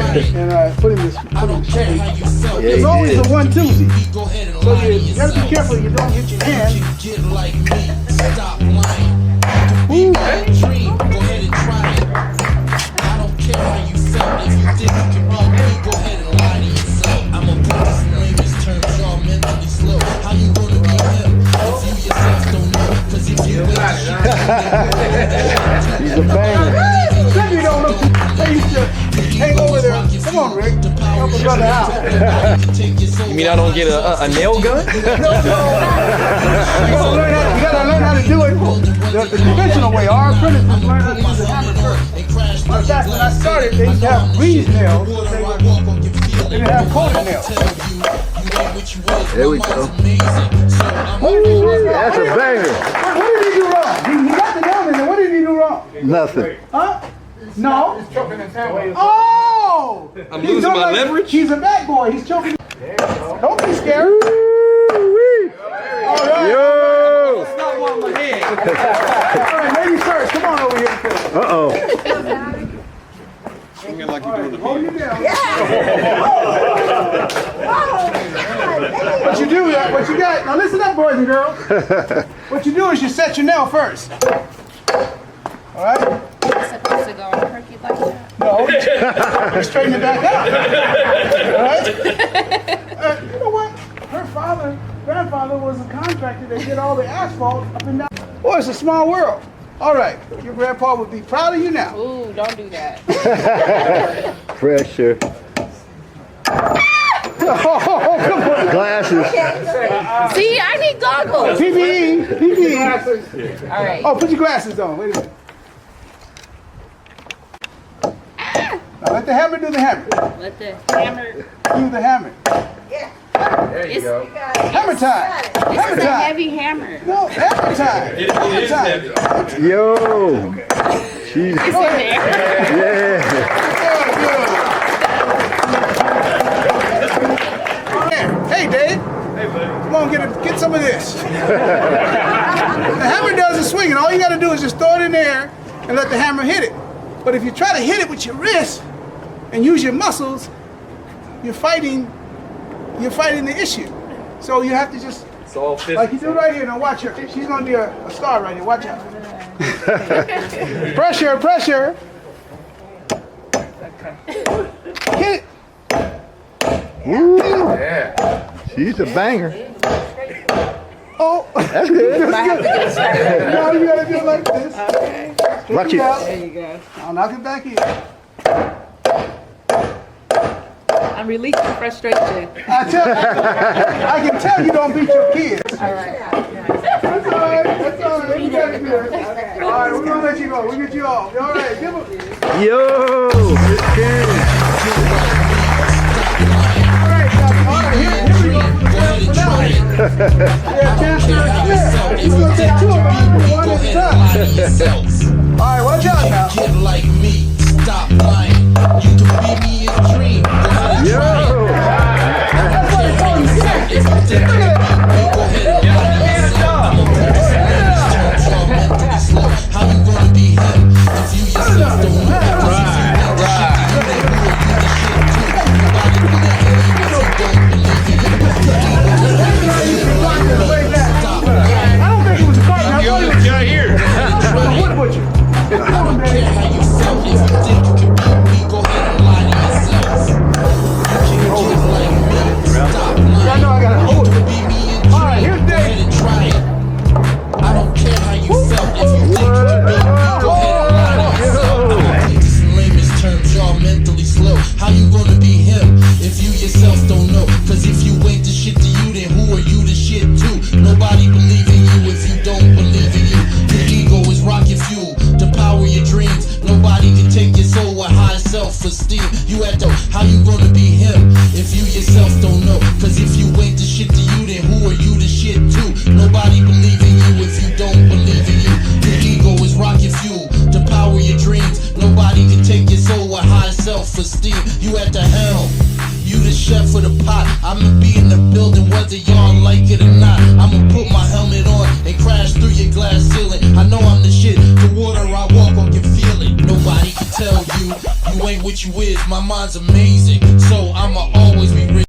and put him in shade. It's always a 1-2. So you gotta be careful you don't hit your hand. Ooh. Go ahead and try it. I don't care how you felt. If you think you can beat me, go ahead and lie to yourself. I'm a boss, lamest terms, y'all mentally slow. How you gonna be him if you yourself don't know? Cause if you wait, he's a banger. You don't look. They used to hang over there. Come on, Rick. Help a brother out. You mean I don't get a nail gun? No. You gotta learn how to do it the conventional way. Our apprentices learn how to use the hammer first. In fact, when I started, they used to have grease nails. They didn't have coated nails. There we go. That's a banger. What did he do wrong? He got the nail in there. What did he do wrong? Nothing. Huh? No. He's choking his hammer. Oh! I'm losing my leverage? He's a bad boy. He's choking. Don't be scared. All right. Yo! That's not one of my head. All right, ladies first. Come on over here. Uh-oh. Like you're doing the Hold you down. What you do, what you got, now listen up, boys and girls. What you do is you set your nail first. All right? It's supposed to go on crooked like that? No, you straighten it back out. All right? You know what? Her grandfather was a contractor that did all the asphalt up and down. Boy, it's a small world. All right, your grandpa would be proud of you now. Ooh, don't do that. Pressure. Oh, come on. Glasses. See, I need goggles. PPE. All right. Oh, put your glasses on. Wait a minute. Now let the hammer do the hammer. Let the hammer. Do the hammer. There you go. Hammer time. This Hammer is a time. heavy hammer. No, hammer time. Hammer time. Yo. She's. It's in there. Yeah. Hey, Dave. Hey, buddy. Come on, get some of this. The hammer does the swinging. All you got to do is just throw it in there and let the hammer hit it. But if you try to hit it with your wrist and use your muscles, you're fighting the issue. So you have to just, like you do right here. Now watch her. She's going to be a star right here. Watch out. Pressure, pressure. Hit it. Woo. Yeah. She's a banger. Oh. That's good. No, you got to do it like this. Okay. Watch it. There you go. I'll knock it back in. I'm releasing frustration. I can tell you don't beat your kids. All right. That's all right. That's all right. You got it good. Okay. All right, we're going to let you go. We'll get you off. All right, give them. Yo. Good game. All right, here we go for the grand finale. Yeah, Chancellor Smith. We're going to take two of them one at a time. All right, watch out now. Get like me, stop lying. You can beat me in a dream. Yo. That's what it's called. If you think you can beat me, go ahead and lie to yourself. I'm a boss, y'all mentally slow. How you gonna be him if you yourself don't know? Cause if you want the shit, you then who are you the shit too? Nobody believe in you if you don't believe in you. I don't think it was a car. I thought it was here. a wood butcher. I don't care how you felt. If you think you can beat me, go ahead and lie to yourself. You can get like me, stop lying. I know I got to hold it. Beat me in All right, here's go ahead Dave. and try it. I don't care how you felt. If you think you can beat me, go ahead and lie to yourself. I'm a biggest and lamest terms, y'all mentally slow. How you gonna be him if you yourself don't know? Cause if you ain't the shit to you, then who are you the shit to? Nobody believe in you if you don't believe in you. Your ego is rocket fuel to power your dreams. Nobody can take your soul with high self-esteem. You at the, how you gonna be him if you yourself don't know? Cause if you ain't the shit to you, then who are you the shit to? Nobody believe in you if you don't believe in you. Your ego is rocket fuel to power your dreams. Nobody can take your soul with high self-esteem. You at the helm. You the chef of the pot. I'ma be in the building whether y'all like it or not. I'ma put my helmet on and crash through your glass ceiling. I know I'm the shit. The water I walk on can feel it. Nobody can tell you you ain't what you is. My mind's amazing, so I'ma always be rich.